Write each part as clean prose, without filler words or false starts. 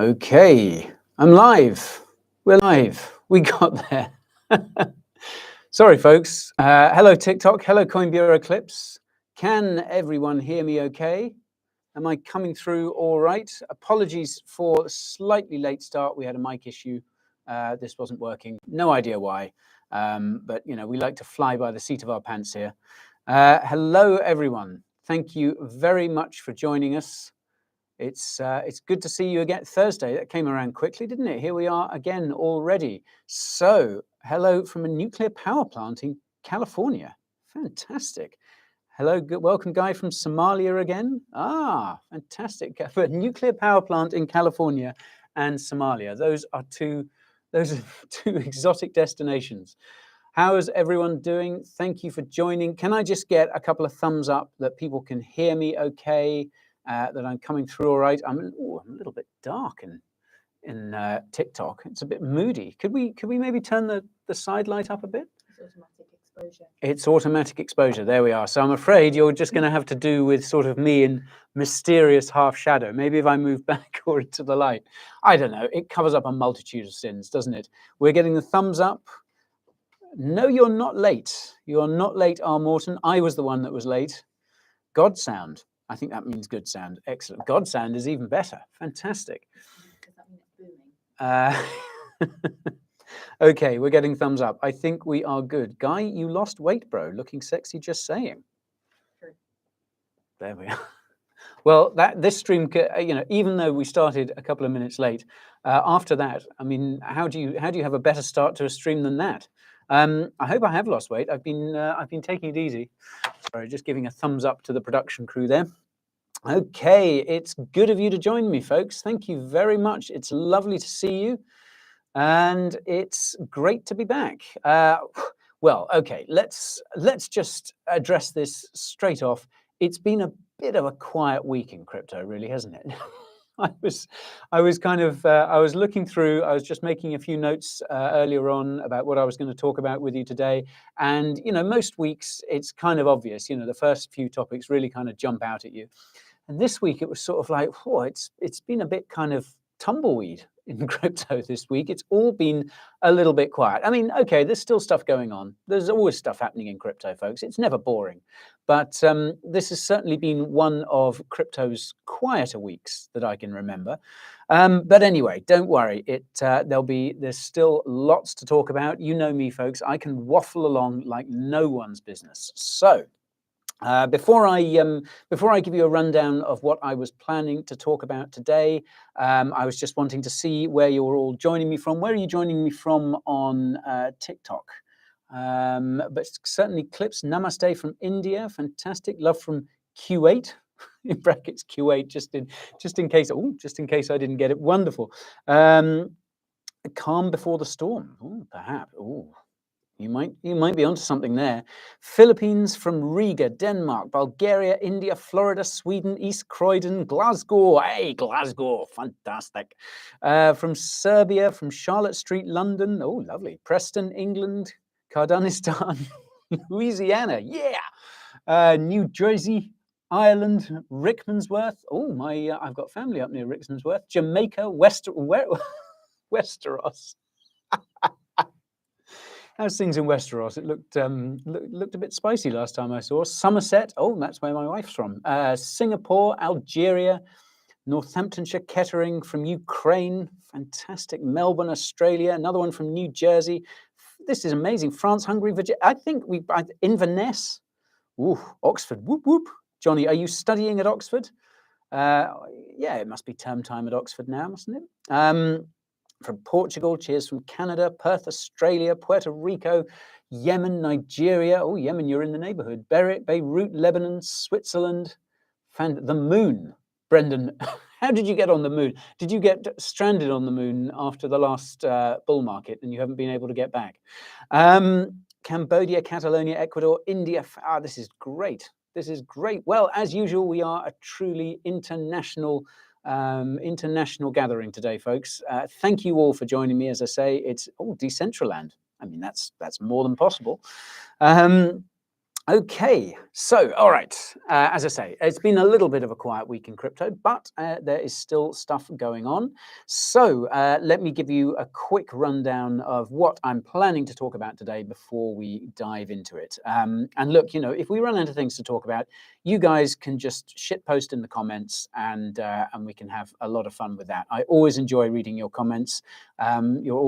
Okay, I'm live. We're live. We got there. Sorry, folks. Hello, TikTok. Hello, Coin Bureau clips. Can everyone hear me okay? Am I coming through all right? Apologies for a slightly late start. We had a mic issue. This wasn't working. No idea why. But, you know, we like to fly by the seat of our pants here. Hello, everyone. Thank you very much for joining us. It's good to see you again. Thursday, that came around quickly, didn't it? Here we are again already. So, hello from a nuclear power plant in California. Fantastic. Hello, welcome guy from Somalia again. Ah, fantastic. For a nuclear power plant in California and Somalia. Those are two exotic destinations. How is everyone doing? Thank you for joining. Can I just get a couple of thumbs up that people can hear me okay? That I'm coming through all right. I'm a little bit dark in TikTok. It's a bit moody. Could we maybe turn the side light up a bit? It's automatic exposure. It's automatic exposure. There we are. So I'm afraid you're just going to have to do with sort of me in mysterious half shadow. Maybe if I move back or into the light. I don't know. It covers up a multitude of sins, doesn't it? We're getting the thumbs up. No, you're not late. You are not late, R. Morton. I was the one that was late. God sound. I think that means good sound. Excellent. God sound is even better. Fantastic. Does that mean it's booming? Okay, we're getting thumbs up. I think we are good. Guy, you lost weight, bro. Looking sexy, just saying. True. There we are. Well, this stream, you know, even though we started a couple of minutes late, after that, I mean, how do you have a better start to a stream than that? I hope I have lost weight. I've been taking it easy. Sorry, just giving a thumbs up to the production crew there. Okay, it's good of you to join me, folks. Thank you very much. It's lovely to see you, and it's great to be back. Well, okay, let's just address this straight off. It's been a bit of a quiet week in crypto, really, hasn't it? I was kind of I was looking through. I was just making a few notes earlier on about what I was going to talk about with you today. And you know, most weeks it's kind of obvious. You know, the first few topics really kind of jump out at you. And this week it was sort of like, oh, it's been a bit kind of tumbleweed in crypto this week. It's all been a little bit quiet. I mean, okay, there's still stuff going on. There's always stuff happening in crypto, folks. It's never boring. But this has certainly been one of crypto's quieter weeks that I can remember. But anyway, don't worry. There's still lots to talk about. You know me, folks. I can waffle along like no one's business. So before I give you a rundown of what I was planning to talk about today, I was just wanting to see where you're all joining me from. Where are you joining me from on TikTok? But certainly clips. Namaste from India. Fantastic. Love from Q8. In brackets Q8, just in case. Oh, just in case I didn't get it. Wonderful. Calm before the storm. Ooh, perhaps. Ooh. You might be onto something there. Philippines from Riga, Denmark, Bulgaria, India, Florida, Sweden, East Croydon, Glasgow. Hey, Glasgow, fantastic. From Serbia, from Charlotte Street, London. Oh, lovely. Preston, England, Kardashian, Louisiana. Yeah. New Jersey, Ireland, Rickmansworth. Oh, I've got family up near Rickmansworth. Jamaica, Westeros. How's things in Westeros? It looked a bit spicy last time I saw. Somerset, oh, that's where my wife's from. Singapore, Algeria, Northamptonshire, Kettering from Ukraine. Fantastic. Melbourne, Australia. Another one from New Jersey. This is amazing. France, Hungary, Virginia. I think Inverness. Ooh, Oxford. Whoop whoop. Johnny, are you studying at Oxford? Yeah, it must be term time at Oxford now, mustn't it? From Portugal, cheers from Canada, Perth, Australia, Puerto Rico, Yemen, Nigeria. Oh, Yemen, you're in the neighborhood. Beirut, Lebanon, Switzerland. The moon. Brendan, how did you get on the moon? Did you get stranded on the moon after the last bull market and you haven't been able to get back? Cambodia, Catalonia, Ecuador, India. This is great. This is great. Well, as usual, we are a truly international gathering today, folks. Thank you all for joining me. As I say, it's Decentraland. I mean, that's more than possible. Okay, so all right, as I say, it's been a little bit of a quiet week in crypto, but there is still stuff going on. So let me give you a quick rundown of what I'm planning to talk about today before we dive into it. And look, you know, if we run into things to talk about, you guys can just shitpost in the comments, and we can have a lot of fun with that. I always enjoy reading your comments. You're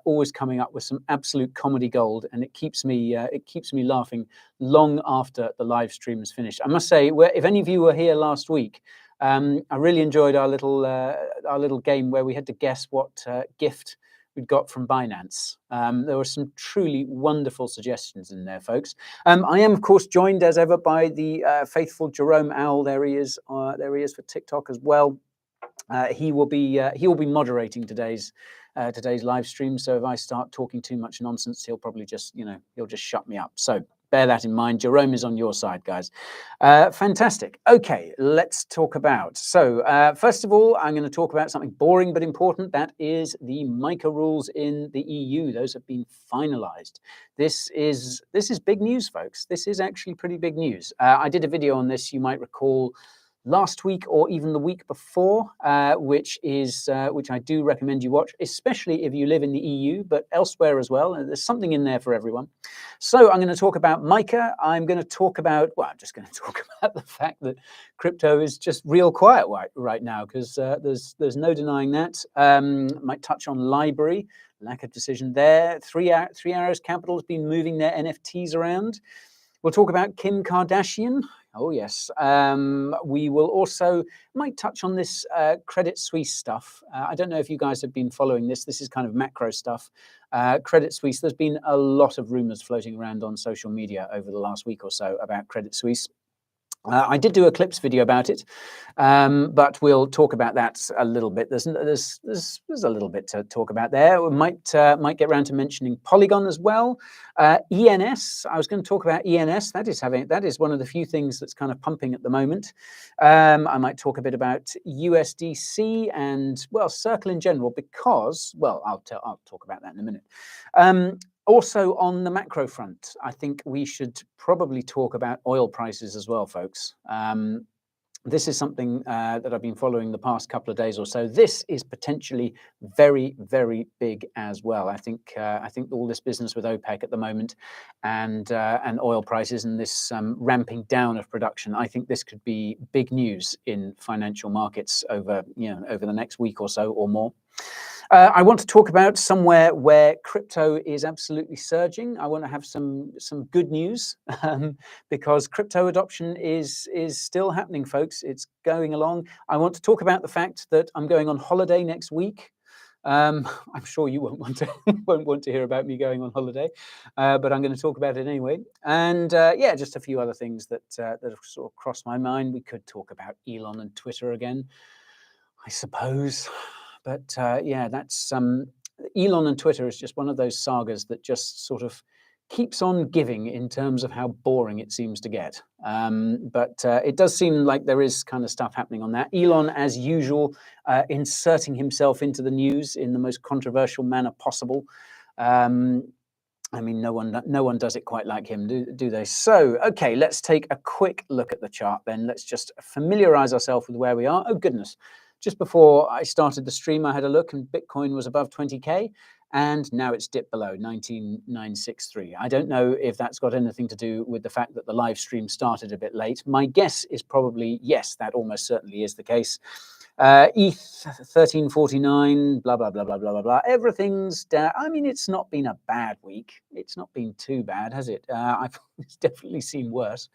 always coming up with some absolute comedy gold, and it keeps me laughing long after the live stream is finished. I must say, if any of you were here last week, I really enjoyed our little game where we had to guess what gift we'd got from Binance. There were some truly wonderful suggestions in there, folks. I am, of course, joined as ever by the faithful Jerome Owl. There he is for TikTok as well. He will be moderating today's live stream. So if I start talking too much nonsense, he'll probably just shut me up. So bear that in mind. Jerome is on your side, guys. Fantastic. Okay, let's talk about. So first of all, I'm going to talk about something boring but important. That is the MiCA rules in the EU. Those have been finalized. This is big news, folks. This is actually pretty big news. I did a video on this, you might recall, last week or even the week before, which I do recommend you watch, especially if you live in the EU, but elsewhere as well. And there's something in there for everyone. So I'm going to talk about MiCA. I'm just going to talk about the fact that crypto is just real quiet right now, because there's no denying that. Might touch on LBRY, lack of decision there. Three Arrows Capital has been moving their NFTs around. We'll talk about Kim Kardashian. Oh, yes. We will also might touch on this Credit Suisse stuff. I don't know if you guys have been following this. This is kind of macro stuff. Credit Suisse, there's been a lot of rumors floating around on social media over the last week or so about Credit Suisse. I did do a clips video about it, but we'll talk about that a little bit. There's a little bit to talk about there. We might get around to mentioning Polygon as well. ENS. I was going to talk about ENS. That is one of the few things that's kind of pumping at the moment. I might talk a bit about USDC and, well, Circle in general, because, well, I'll talk about that in a minute. Also, on the macro front, I think we should probably talk about oil prices as well, folks. This is something that I've been following the past couple of days or so. This is potentially very, very big as well. I think all this business with OPEC at the moment, and oil prices, and this ramping down of production, I think this could be big news in financial markets over the next week or so or more. I want to talk about somewhere where crypto is absolutely surging. I want to have some good news, because crypto adoption is still happening, folks. It's going along. I want to talk about the fact that I'm going on holiday next week. I'm sure you won't want to hear about me going on holiday, but I'm going to talk about it anyway. And yeah, just a few other things that have sort of crossed my mind. We could talk about Elon and Twitter again, I suppose. But yeah, that's Elon and Twitter is just one of those sagas that just sort of keeps on giving in terms of how boring it seems to get. But it does seem like there is kind of stuff happening on that. Elon, as usual, inserting himself into the news in the most controversial manner possible. I mean, no one does it quite like him, do they? So, okay, let's take a quick look at the chart then. Let's just familiarize ourselves with where we are. Oh, goodness. Just before I started the stream, I had a look and Bitcoin was above 20K, and now it's dipped below 19,963. I don't know if that's got anything to do with the fact that the live stream started a bit late. My guess is probably yes, that almost certainly is the case. ETH 1349, blah, blah, blah, blah, blah, blah, blah. Everything's down. I mean, it's not been a bad week. It's not been too bad, has it? It's definitely seen worse.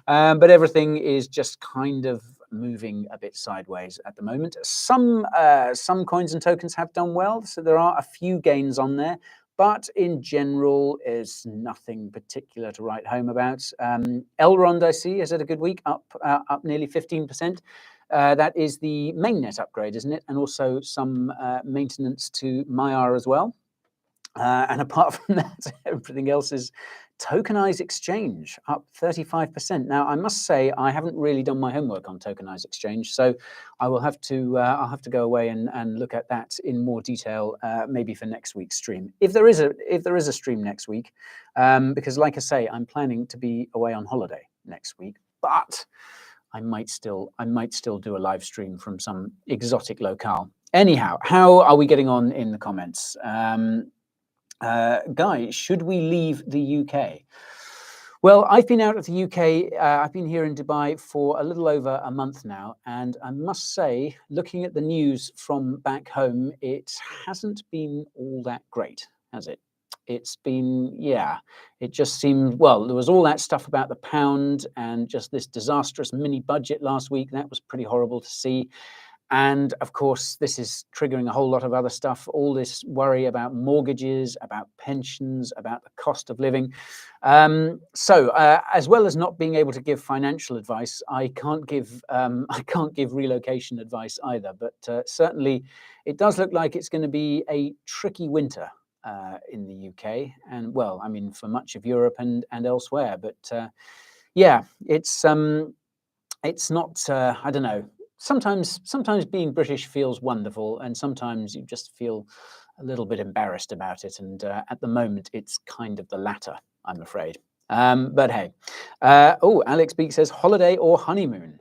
But everything is just kind of moving a bit sideways at the moment. Some coins and tokens have done well, so there are a few gains on there, but in general, is nothing particular to write home about. Elrond, I see, has had a good week, up nearly 15%. That is the mainnet upgrade, isn't it? And also some maintenance to MiCA as well. And apart from that, everything else is tokenized exchange up 35%. Now, I must say I haven't really done my homework on tokenized exchange, so I will have to I'll have to go away and look at that in more detail, maybe for next week's stream, if there is a stream next week, because like I say, I'm planning to be away on holiday next week, but I might still do a live stream from some exotic locale. Anyhow, how are we getting on in the comments? Guys, should we leave the UK? Well, I've been out of the UK. I've been here in Dubai for a little over a month now, and I must say, looking at the news from back home, it hasn't been all that great, has it? It's been, yeah, it just seemed, well, there was all that stuff about the pound and just this disastrous mini budget last week. That was pretty horrible to see. And of course, this is triggering a whole lot of other stuff, all this worry about mortgages, about pensions, about the cost of living. So as well as not being able to give financial advice, I can't give relocation advice either. But certainly, it does look like it's going to be a tricky winter in the UK, and well, I mean, for much of Europe and elsewhere. But yeah, it's not. I don't know. Sometimes being British feels wonderful, and sometimes you just feel a little bit embarrassed about it. And at the moment, it's kind of the latter, I'm afraid. But hey, oh, Alex Beak says holiday or honeymoon.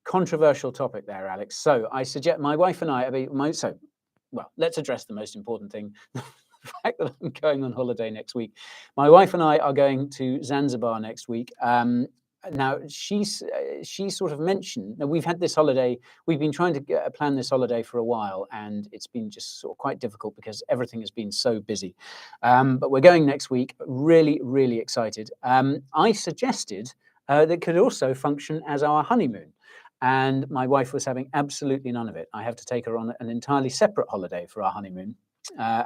Controversial topic there, Alex. So I suggest my wife and I. Well, let's address the most important thing. The fact that I'm going on holiday next week. My wife and I are going to Zanzibar next week. Now, she sort of mentioned, now we've had this holiday, we've been trying to plan this holiday for a while, and it's been just sort of quite difficult because everything has been so busy. But we're going next week, really, really excited. I suggested that could also function as our honeymoon. And my wife was having absolutely none of it. I have to take her on an entirely separate holiday for our honeymoon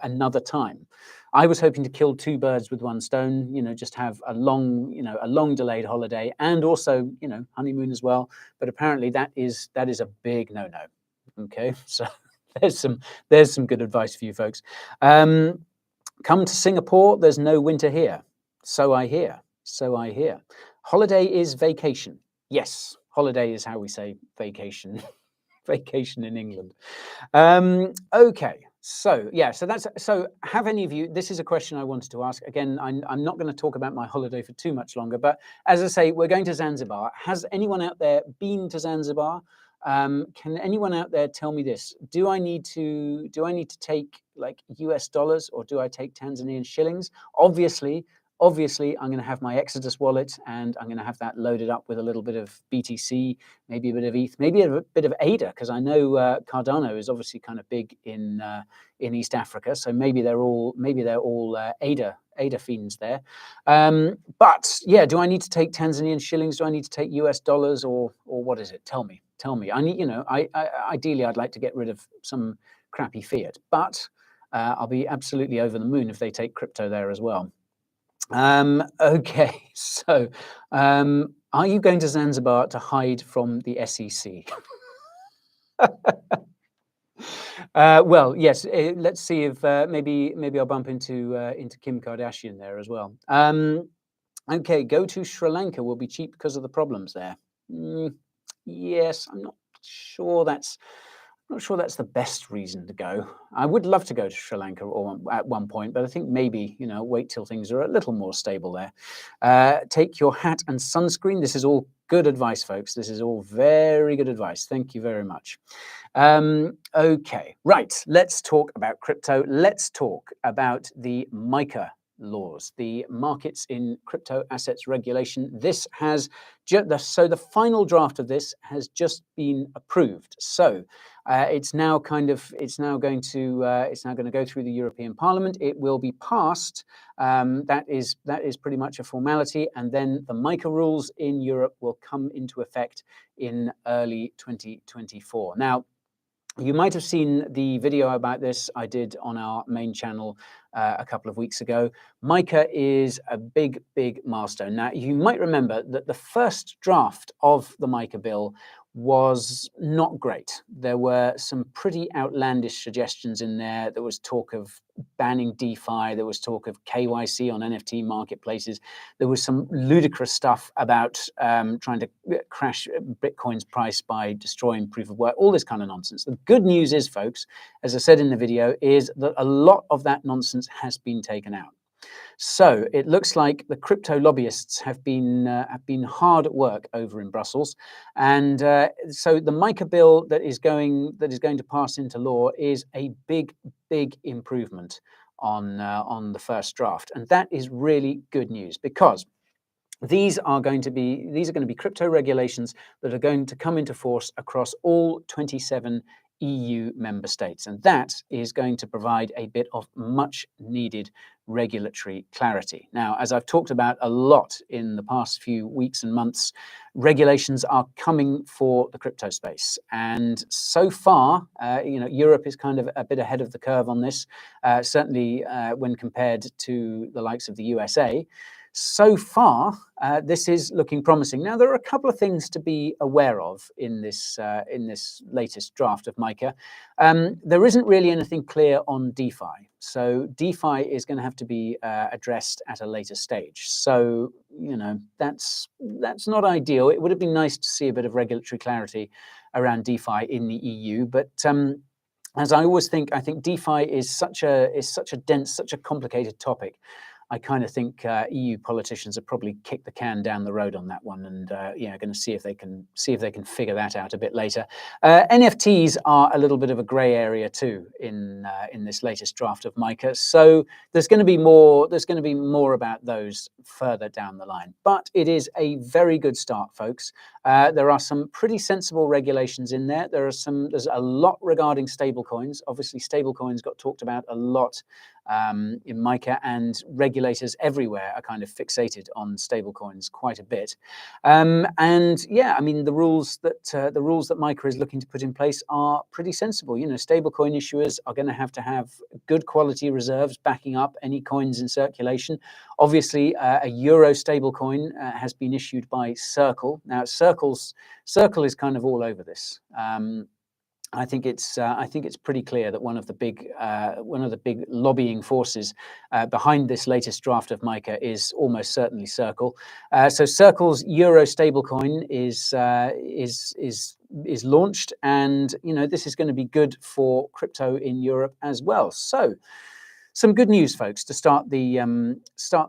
another time. I was hoping to kill two birds with one stone, just have a long delayed holiday and also, honeymoon as well. But apparently that is a big no-no. Okay, so there's some good advice for you folks. Come to Singapore. There's no winter here. So I hear. Holiday is vacation. Yes, holiday is how we say vacation. Vacation in England. Okay. So have any of you, this is a question I wanted to ask. Again, I'm not going to talk about my holiday for too much longer, but as I say, we're going to Zanzibar. Has anyone out there been to Zanzibar? Can anyone out there tell me this? Do I need to take like US dollars, or do I take Tanzanian shillings? Obviously, I'm going to have my Exodus wallet, and I'm going to have that loaded up with a little bit of BTC, maybe a bit of ETH, maybe a bit of ADA, because I know Cardano is obviously kind of big in East Africa. So maybe they're all ADA fiends there. But yeah, do I need to take Tanzanian shillings? Do I need to take US dollars, or what is it? Tell me. I need, ideally, I'd like to get rid of some crappy fiat, but I'll be absolutely over the moon if they take crypto there as well. Okay, so are you going to Zanzibar to hide from the SEC? Well, yes. Let's see if maybe I'll bump into Kim Kardashian there as well. Okay, go to Sri Lanka will be cheap because of the problems there. Yes, I'm not sure that's the best reason to go. I would love to go to Sri Lanka at one point, but I think maybe, wait till things are a little more stable there. Take your hat and sunscreen. This is all good advice, folks. This is all very good advice. Thank you very much. Okay, right. Let's talk about crypto. Let's talk about the MiCA laws, the Markets in Crypto Assets Regulation. This has so the final draft of this has just been approved. So it's now going to go through the European Parliament. It will be passed. That is pretty much a formality, and then the MiCA rules in Europe will come into effect in early 2024. Now, you might have seen the video about this I did on our main channel a couple of weeks ago. MiCA is a big milestone. Now, you might remember that the first draft of the MiCA bill was not great. There were some pretty outlandish suggestions in there. There was talk of banning DeFi. There was talk of KYC on NFT marketplaces. There was some ludicrous stuff about trying to crash Bitcoin's price by destroying proof of work, all this kind of nonsense. The good news is, folks, as I said in the video, is that a lot of that nonsense has been taken out. So it looks like the crypto lobbyists have been hard at work over in Brussels, and so the MiCA bill that is going to pass into law is a big improvement on the first draft, and that is really good news because these are going to be crypto regulations that are going to come into force across all 27 EU member states, and that is going to provide a bit of much needed regulatory clarity. Now, as I've talked about a lot in the past few weeks and months, regulations are coming for the crypto space, and so far, Europe is kind of a bit ahead of the curve on this, certainly when compared to the likes of the USA. So far, this is looking promising. Now, there are a couple of things to be aware of in this latest draft of MiCA. There isn't really anything clear on DeFi. So DeFi is going to have to be addressed at a later stage. So, that's not ideal. It would have been nice to see a bit of regulatory clarity around DeFi in the EU, but as I always think, I think DeFi is such a dense, such a complicated topic. I kind of think EU politicians have probably kicked the can down the road on that one, and going to see if they can figure that out a bit later. NFTs are a little bit of a grey area too in this latest draft of MiCA. So there's going to be more about those further down the line. But it is a very good start, folks. There are some pretty sensible regulations in there. There's a lot regarding stablecoins. Obviously, stablecoins got talked about a lot in MiCA, and regulators everywhere are kind of fixated on stablecoins quite a bit. And yeah, I mean, the rules that MiCA is looking to put in place are pretty sensible. Stablecoin issuers are going to have good quality reserves backing up any coins in circulation. Obviously, a euro stablecoin has been issued by Circle. Now, Circle is kind of all over this. I think it's pretty clear that one of the big lobbying forces behind this latest draft of MiCA is almost certainly Circle. So Circle's euro stablecoin is launched, and this is going to be good for crypto in Europe as well. So some good news, folks, to start the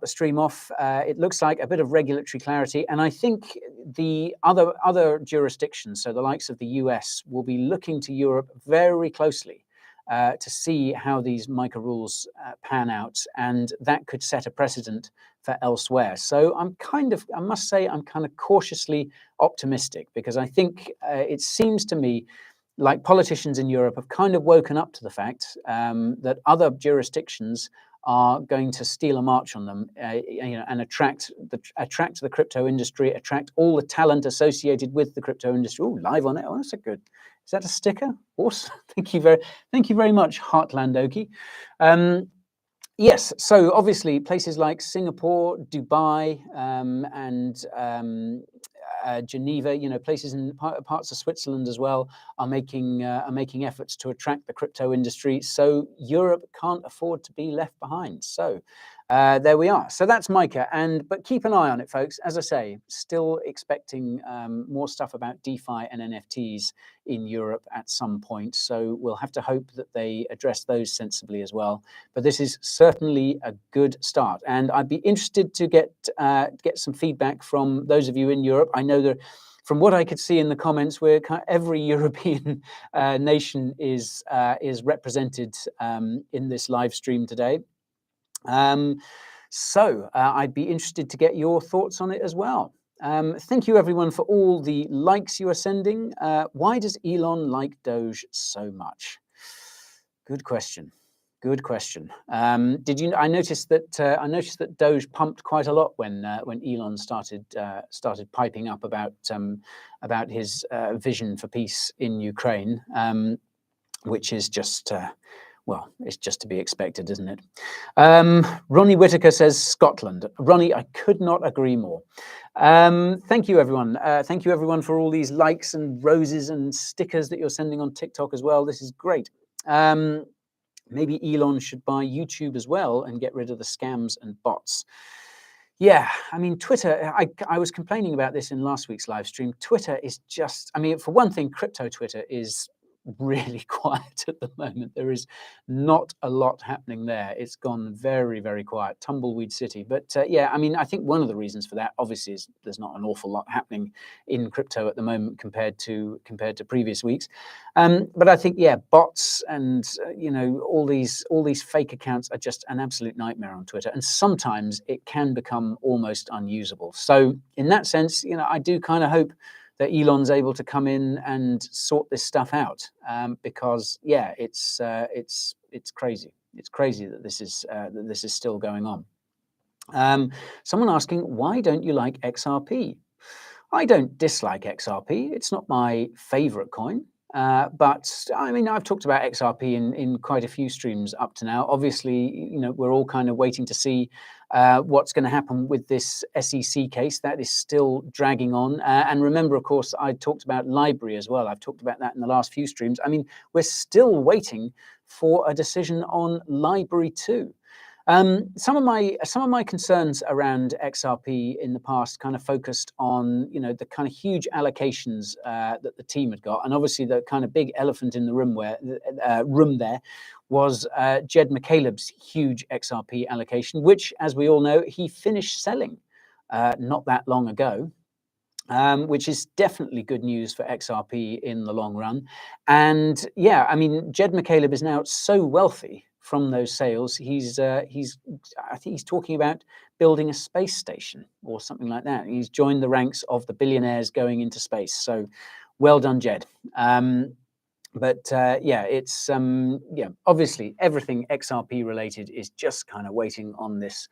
stream off. It looks like a bit of regulatory clarity, and I think the other jurisdictions, so the likes of the US, will be looking to Europe very closely to see how these MiCA rules pan out, and that could set a precedent for elsewhere. So I must say, I'm kind of cautiously optimistic, because I think it seems to me like politicians in Europe have kind of woken up to the fact that other jurisdictions are going to steal a march on them, and attract the crypto industry, attract all the talent associated with the crypto industry. Oh, live on it. Oh, that's a good. Is that a sticker? Awesome. Thank you very much, Heartland Oki. Yes, so obviously places like Singapore, Dubai, and Geneva, places in parts of Switzerland as well are making efforts to attract the crypto industry. So Europe can't afford to be left behind. So there we are. So that's MiCA, but keep an eye on it, folks. As I say, still expecting more stuff about DeFi and NFTs in Europe at some point. So we'll have to hope that they address those sensibly as well. But this is certainly a good start, and I'd be interested to get some feedback from those of you in Europe. I know that from what I could see in the comments, every European nation is represented in this live stream today. So I'd be interested to get your thoughts on it as well. Thank you, everyone, for all the likes you are sending. Why does Elon like Doge so much? Good question. Good question. I noticed that Doge pumped quite a lot when Elon started piping up about his vision for peace in Ukraine, which is just Well, it's just to be expected, isn't it? Ronnie Whitaker says Scotland. Ronnie, I could not agree more. Thank you, everyone. Thank you, everyone, for all these likes and roses and stickers that you're sending on TikTok as well. This is great. Maybe Elon should buy YouTube as well and get rid of the scams and bots. Yeah, I mean, Twitter, I was complaining about this in last week's live stream. Twitter is just, I mean, for one thing, crypto Twitter is really quiet at the moment. There is not a lot happening there. It's gone very, very quiet, tumbleweed city. But yeah, I mean, I think one of the reasons for that, obviously, is there's not an awful lot happening in crypto at the moment compared to previous weeks. But I think, yeah, bots and you know, all these fake accounts are just an absolute nightmare on Twitter, and sometimes it can become almost unusable. So in that sense, you know, I do kind of hope that Elon's able to come in and sort this stuff out, because yeah, it's crazy. It's crazy that this is still going on. Someone asking, why don't you like XRP? I don't dislike XRP. It's not my favorite coin. But I mean, I've talked about XRP in quite a few streams up to now. Obviously, you know, we're all kind of waiting to see what's going to happen with this SEC case. That is still dragging on. And remember, of course, I talked about LBRY as well. I've talked about that in the last few streams. I mean, we're still waiting for a decision on LBRY 2. Some of my concerns around XRP in the past kind of focused on, you know, the kind of huge allocations that the team had got, and obviously the kind of big elephant in the room there was Jed McCaleb's huge XRP allocation, which, as we all know, he finished selling not that long ago. Which is definitely good news for XRP in the long run. And yeah, I mean, Jed McCaleb is now so wealthy from those sales. I think he's talking about building a space station or something like that. He's joined the ranks of the billionaires going into space. So well done, Jed. But yeah, it's yeah, obviously everything XRP related is just kind of waiting on this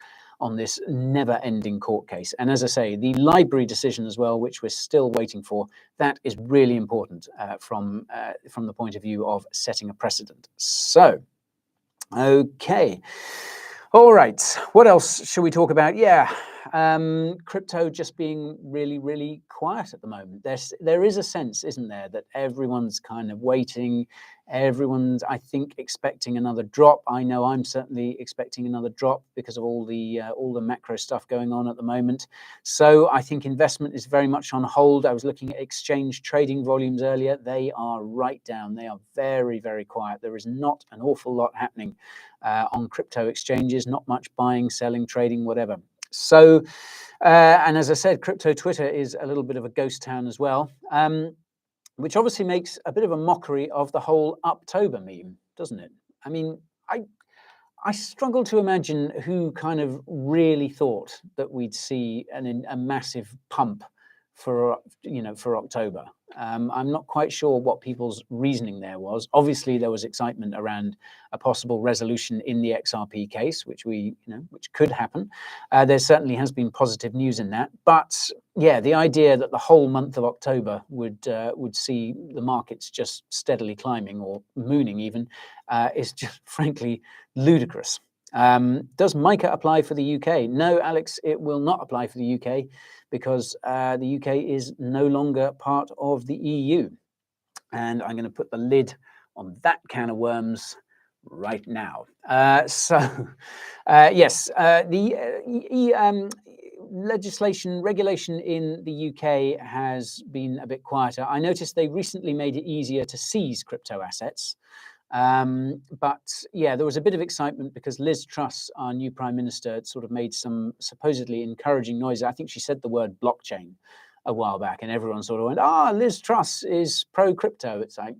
never-ending court case. And as I say, the LBRY decision as well, which we're still waiting for, that is really important from the point of view of setting a precedent. So, okay. All right, what else should we talk about? Yeah, crypto just being really, really quiet at the moment. There is a sense, isn't there, that everyone's kind of waiting. Everyone's, I think, expecting another drop. I know I'm certainly expecting another drop because of all the macro stuff going on at the moment. So I think investment is very much on hold. I was looking at exchange trading volumes earlier. They are right down. They are very, very quiet. There is not an awful lot happening on crypto exchanges, not much buying, selling, trading, whatever. So, and as I said, crypto Twitter is a little bit of a ghost town as well, which obviously makes a bit of a mockery of the whole Uptober meme, doesn't it? I mean, I struggle to imagine who kind of really thought that we'd see a massive pump for October. I'm not quite sure what people's reasoning there was. Obviously, there was excitement around a possible resolution in the XRP case, which could happen. There certainly has been positive news in that. But yeah, the idea that the whole month of October would see the markets just steadily climbing or mooning even is just frankly ludicrous. Does MiCA apply for the UK? No, Alex, it will not apply for the UK because the UK is no longer part of the EU. And I'm going to put the lid on that can of worms right now. Yes, the regulation in the UK has been a bit quieter. I noticed they recently made it easier to seize crypto assets. But yeah, there was a bit of excitement because Liz Truss, our new Prime Minister, sort of made some supposedly encouraging noises. I think she said the word blockchain a while back, and everyone sort of went, Liz Truss is pro-crypto. It's like,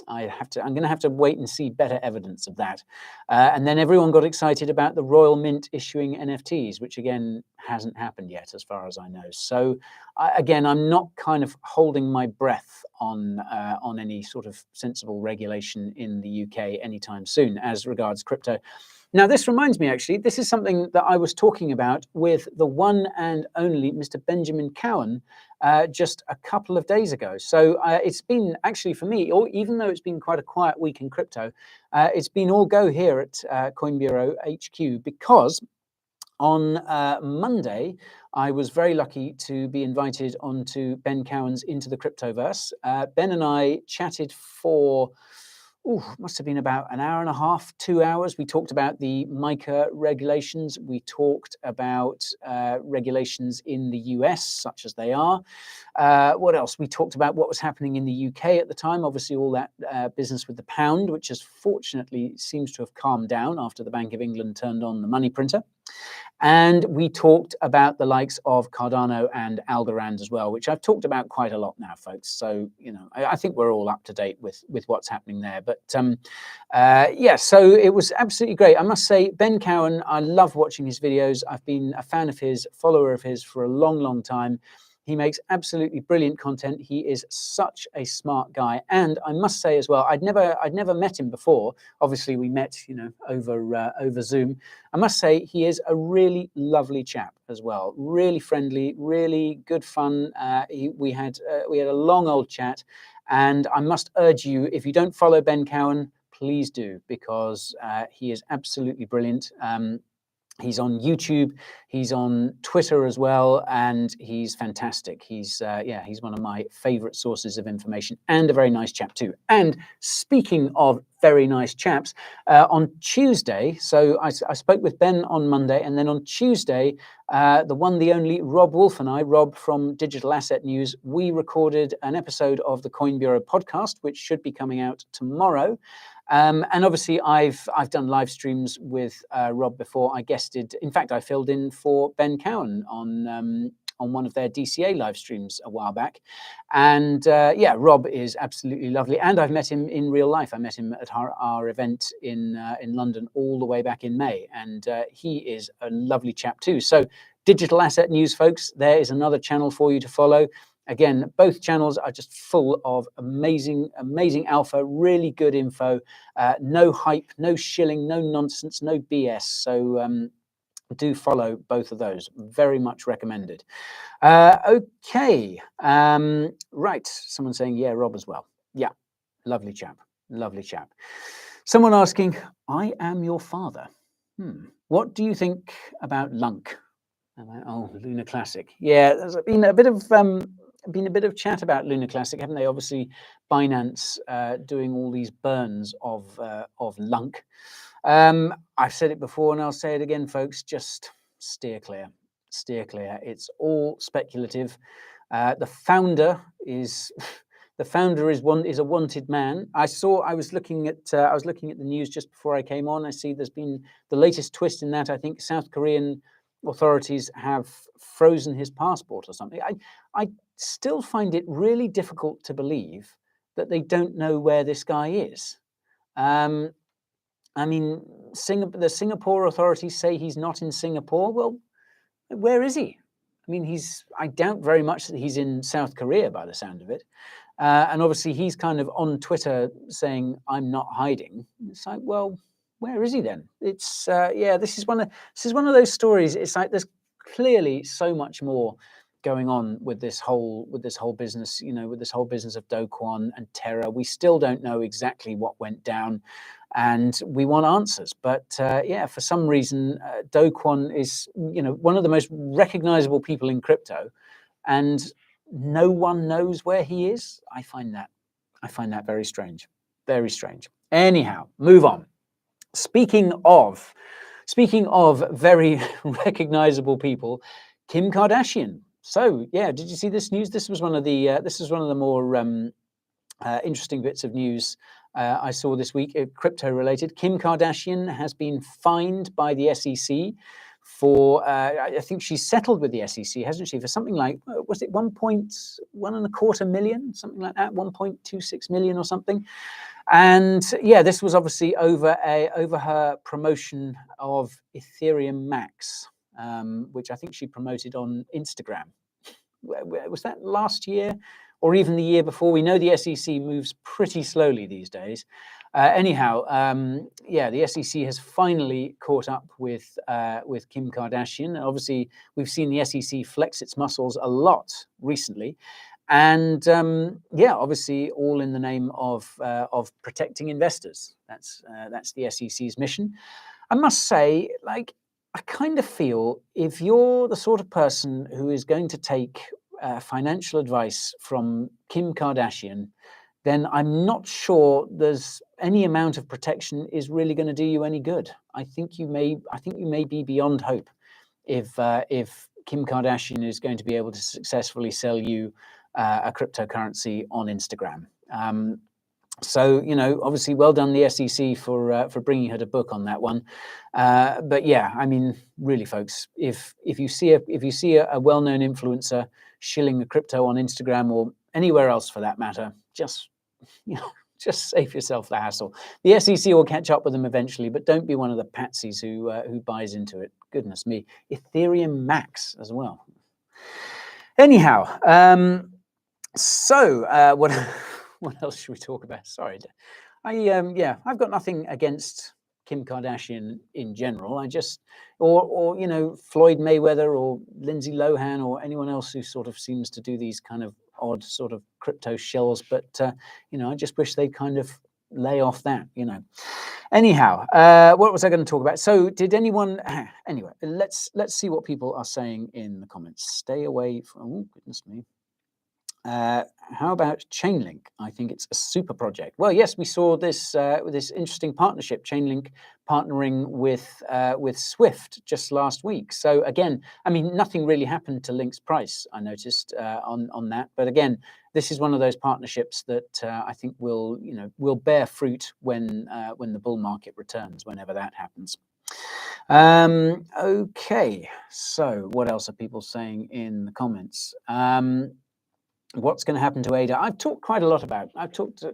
I'm going to have to wait and see better evidence of that. And then everyone got excited about the Royal Mint issuing NFTs, which again hasn't happened yet, as far as I know. So again, I'm not kind of holding my breath on any sort of sensible regulation in the UK anytime soon as regards crypto. Now, this reminds me, actually, this is something that I was talking about with the one and only Mr. Benjamin Cowen just a couple of days ago. So it's been actually for me, or even though it's been quite a quiet week in crypto, it's been all go here at Coin Bureau HQ, because on Monday, I was very lucky to be invited onto Ben Cowen's Into the Cryptoverse. Ben and I chatted for, must have been about an hour and a half, 2 hours. We talked about the MiCA regulations. We talked about regulations in the US, such as they are. What else? We talked about what was happening in the UK at the time. Obviously, all that business with the pound, which has fortunately seems to have calmed down after the Bank of England turned on the money printer. And we talked about the likes of Cardano and Algorand as well, which I've talked about quite a lot now, folks. So, you know, I think we're all up to date with what's happening there. But yeah, so it was absolutely great. I must say, Ben Cowen, I love watching his videos. I've been a fan of his, follower of his for a long, long time. He makes absolutely brilliant content. He is such a smart guy, and I must say as well, I'd never met him before. Obviously, we met, you know, over Zoom. I must say he is a really lovely chap as well. Really friendly, really good fun. We had a long old chat, and I must urge you, if you don't follow Ben Cowen, please do, because he is absolutely brilliant. He's on YouTube, he's on Twitter as well, and he's fantastic. He's he's one of my favorite sources of information, and a very nice chap too. And speaking of very nice chaps, on Tuesday, so I spoke with Ben on Monday, and then on Tuesday, the one, the only Rob Wolf and I, Rob from Digital Asset News, we recorded an episode of the Coin Bureau podcast, which should be coming out tomorrow. And obviously, I've done live streams with Rob before. I guested, in fact, I filled in for Ben Cowen on one of their DCA live streams a while back. And yeah, Rob is absolutely lovely, and I've met him in real life. I met him at our event in London all the way back in May, and he is a lovely chap too. So, Digital Asset News, folks, there is another channel for you to follow. Again, both channels are just full of amazing, amazing alpha, really good info, no hype, no shilling, no nonsense, no BS. So do follow both of those. Very much recommended. Okay. Right. Someone saying, yeah, Rob as well. Yeah. Lovely chap. Lovely chap. Someone asking, I am your father. What do you think about Lunk? Oh, Lunar Classic. Yeah, there's been a bit of chat about Lunar Classic, haven't they? Obviously, Binance doing all these burns of Lunk. I've said it before, and I'll say it again, folks. Just steer clear. Steer clear. It's all speculative. The founder is a wanted man. I was looking at the news just before I came on. I see there's been the latest twist in that. I think South Korean authorities have frozen his passport or something. I still find it really difficult to believe that they don't know where this guy is. I mean, the Singapore authorities say he's not in Singapore. Well, where is he? I mean, I doubt very much that he's in South Korea by the sound of it. And obviously he's kind of on Twitter saying, I'm not hiding. It's like, well, where is he then? It's yeah, this is one of those stories. It's like there's clearly so much more going on with this whole business, you know, with this whole business of Do Kwon and Terra. We still don't know exactly what went down, and we want answers. But yeah, for some reason, Do Kwon is, you know, one of the most recognizable people in crypto, and no one knows where he is. I find that very strange. Very strange. Anyhow, move on. Speaking of very recognizable people, Kim Kardashian. So yeah, did you see this news? This was one of the more interesting bits of news I saw this week, crypto related. Kim Kardashian has been fined by the SEC for I think she's settled with the SEC, hasn't she, for something like, was it 1.125 million, something like that, 1.26 million or something. And yeah, this was obviously over her promotion of Ethereum Max, which I think she promoted on Instagram. Was that last year or even the year before? We know the SEC moves pretty slowly these days. Anyhow, yeah, the SEC has finally caught up with Kim Kardashian. Obviously, we've seen the SEC flex its muscles a lot recently, and yeah, obviously, all in the name of protecting investors. That's the SEC's mission. I must say, like, I kind of feel if you're the sort of person who is going to take financial advice from Kim Kardashian, then I'm not sure there's any amount of protection is really going to do you any good. I think you may be beyond hope if Kim Kardashian is going to be able to successfully sell you a cryptocurrency on Instagram. So, you know, obviously, well done the SEC for bringing her to book on that one. But yeah, I mean, really, folks, if you see a well-known influencer shilling a crypto on Instagram or anywhere else for that matter, just save yourself the hassle. The SEC will catch up with them eventually, but don't be one of the patsies who buys into it. Goodness me, Ethereum Max as well. Anyhow, so what else should we talk about? Sorry, yeah, I've got nothing against Kim Kardashian in general. I just, or you know, Floyd Mayweather or Lindsay Lohan or anyone else who sort of seems to do these kind of odd sort of crypto shells. But you know, I just wish they'd kind of lay off that, you know. Anyhow, what was I going to talk about? So did anyone, anyway, let's see what people are saying in the comments. Stay away from, oh, goodness me. How about Chainlink? I think it's a super project. Well, yes, we saw this this interesting partnership, Chainlink partnering with Swift just last week. So again, I mean, nothing really happened to Link's price, I noticed on that. But again, this is one of those partnerships that I think will bear fruit when the bull market returns, whenever that happens. Okay, so what else are people saying in the comments? What's going to happen to ADA? I've talked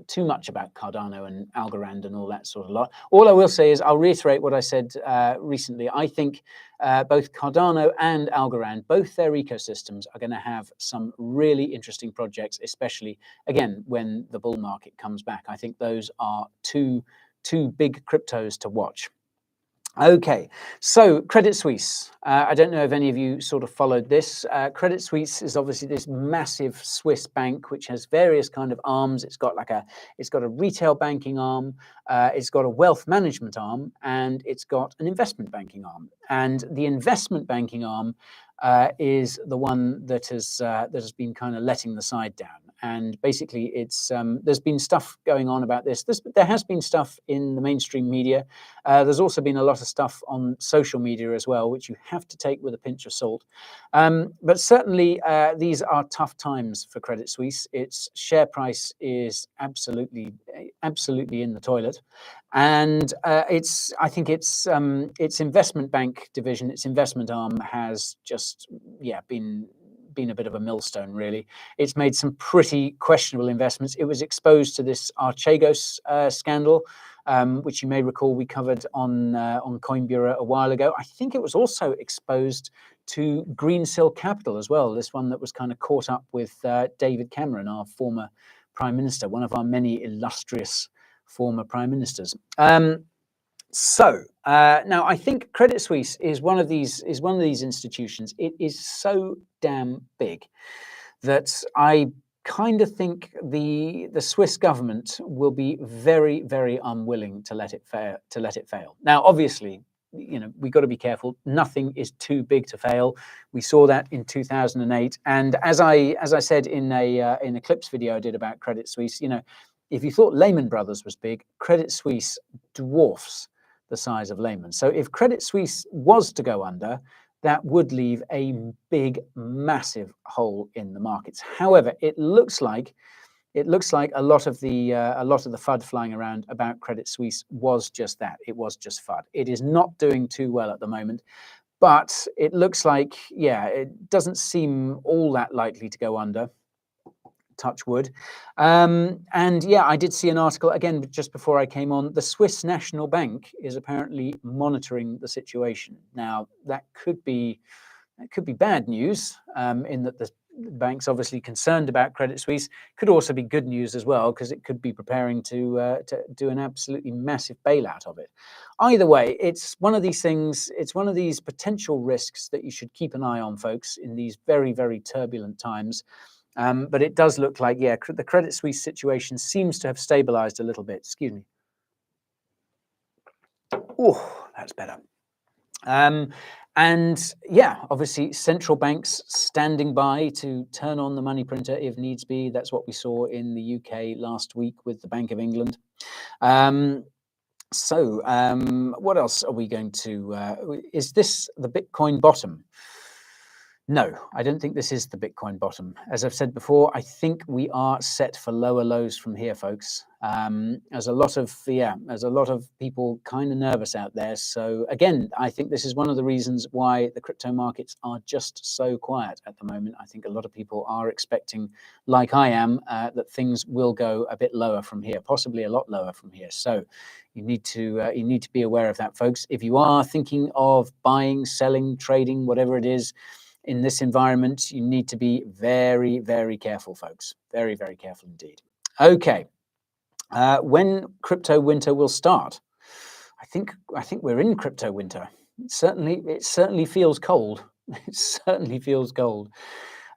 too much about Cardano and Algorand and all that sort of lot. All I will say is I'll reiterate what I said recently. I think both Cardano and Algorand, both their ecosystems are going to have some really interesting projects, especially, again, when the bull market comes back. I think those are two big cryptos to watch. Okay, so Credit Suisse. I don't know if any of you sort of followed this. Credit Suisse is obviously this massive Swiss bank which has various kind of arms. It's got a retail banking arm, it's got a wealth management arm, and it's got an investment banking arm. And the investment banking arm is the one that has been kind of letting the side down. And basically, it's there's been stuff going on about this. There has been stuff in the mainstream media. There's also been a lot of stuff on social media as well, which you have to take with a pinch of salt. But certainly, these are tough times for Credit Suisse. Its share price is absolutely in the toilet, and I think its investment bank division, its investment arm, has just been a bit of a millstone, really. It's made some pretty questionable investments. It was exposed to this Archegos scandal, which you may recall we covered on coinbureau a while ago. I think it was also exposed to Greensill Capital as well, this one that was kind of caught up with David Cameron, our former Prime Minister, one of our many illustrious former Prime Ministers. So now I think Credit Suisse is one of these institutions. It is so damn big that I kind of think the Swiss government will be very, very unwilling to let it fail. Now, obviously, you know, we've got to be careful. Nothing is too big to fail. We saw that in 2008, and as I said in a Clips video I did about Credit Suisse, you know, if you thought Lehman Brothers was big, Credit Suisse dwarfs the size of Lehman. So if Credit Suisse was to go under, that would leave a big, massive hole in the markets. However, it looks like a lot of the FUD flying around about Credit Suisse was just that. It was just FUD. It is not doing too well at the moment, but it looks like, yeah, it doesn't seem all that likely to go under. Touch wood. And yeah, I did see an article again just before I came on. The Swiss National Bank is apparently monitoring the situation. Now that could be bad news, in that banks obviously concerned about Credit Suisse. Could also be good news as well, because it could be preparing to do an absolutely massive bailout of it. Either way, it's one of these things. It's one of these potential risks that you should keep an eye on, folks, in these very, very turbulent times. But it does look like, yeah, the Credit Suisse situation seems to have stabilized a little bit. Excuse me. Oh, that's better. And yeah, obviously central banks standing by to turn on the money printer if needs be. That's what we saw in the UK last week with the Bank of England. What else are we going to, is this the Bitcoin bottom? No, I don't think this is the Bitcoin bottom. As I've said before, I think we are set for lower lows from here, folks. There's a lot of people kind of nervous out there. So again, I think this is one of the reasons why the crypto markets are just so quiet at the moment. I think a lot of people are expecting, like I am, that things will go a bit lower from here, possibly a lot lower from here. So you need to be aware of that, folks. If you are thinking of buying, selling, trading, whatever it is, in this environment, you need to be very, very careful, folks. Very, very careful indeed. Okay, when crypto winter will start? I think we're in crypto winter. It certainly feels cold. It certainly feels cold.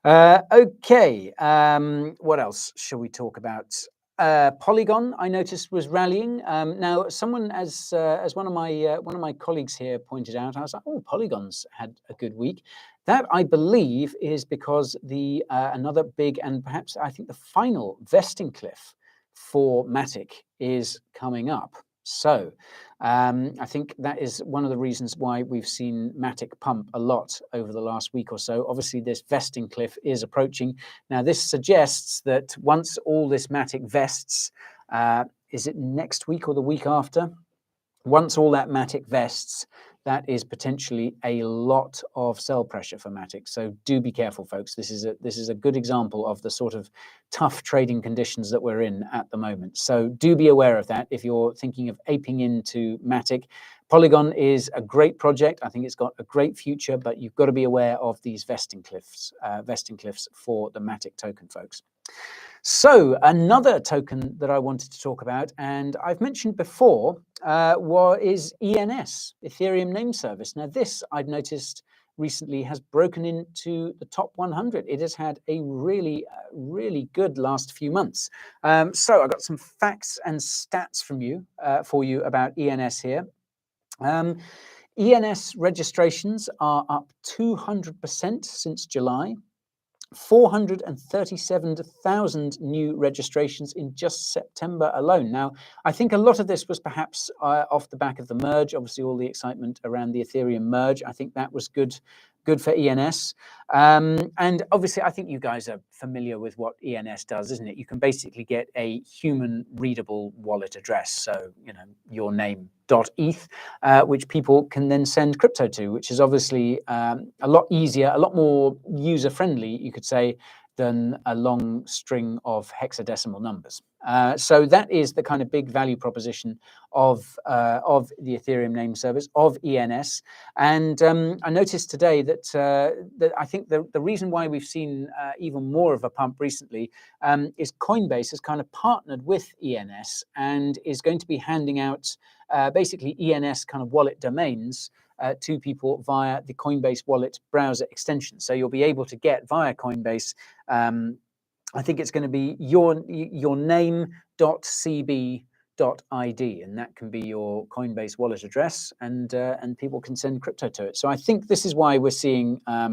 Okay, what else shall we talk about? Polygon, I noticed, was rallying. Now, someone, as one of my colleagues here pointed out, I was like, oh, Polygon's had a good week. That, I believe, is because the another big, and perhaps I think the final vesting cliff for Matic is coming up. So I think that is one of the reasons why we've seen Matic pump a lot over the last week or so. Obviously, this vesting cliff is approaching. Now, this suggests that once all this Matic vests, is it next week or the week after? Once all that Matic vests, that is potentially a lot of sell pressure for Matic. So do be careful, folks. This is a good example of the sort of tough trading conditions that we're in at the moment. So do be aware of that if you're thinking of aping into Matic. Polygon is a great project. I think it's got a great future, but you've got to be aware of these vesting cliffs for the Matic token, folks. So another token that I wanted to talk about, and I've mentioned before, is ENS, Ethereum Name Service. Now this, I've noticed recently, has broken into the top 100. It has had a really, really good last few months. So I've got some facts and stats for you about ENS here. ENS registrations are up 200% since July. 437,000 new registrations in just September alone. Now, I think a lot of this was perhaps off the back of the merge. Obviously, all the excitement around the Ethereum merge. I think that was good for ENS. And obviously, I think you guys are familiar with what ENS does, isn't it? You can basically get a human readable wallet address. So, your name.eth, which people can then send crypto to, which is obviously a lot easier, a lot more user-friendly, you could say, than a long string of hexadecimal numbers. So that is the kind of big value proposition of the Ethereum name service, of ENS. And I noticed today that I think the reason why we've seen even more of a pump recently is Coinbase has kind of partnered with ENS and is going to be handing out basically ENS kind of wallet domains to people via the Coinbase wallet browser extension. So you'll be able to get via Coinbase, I think it's going to be your name.cb.id, and that can be your Coinbase wallet address, and people can send crypto to it. So I think this is why we're seeing a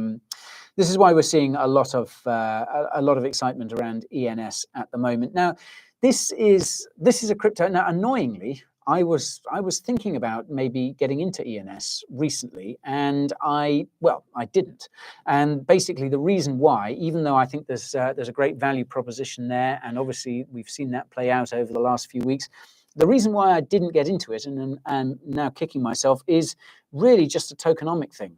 lot of excitement around ENS at the moment. Now, this is a crypto. Now, annoyingly, I was thinking about maybe getting into ENS recently, and I didn't. And basically, the reason why, even though I think there's a great value proposition there, and obviously we've seen that play out over the last few weeks, the reason why I didn't get into it, and I'm now kicking myself, is really just a tokenomic thing.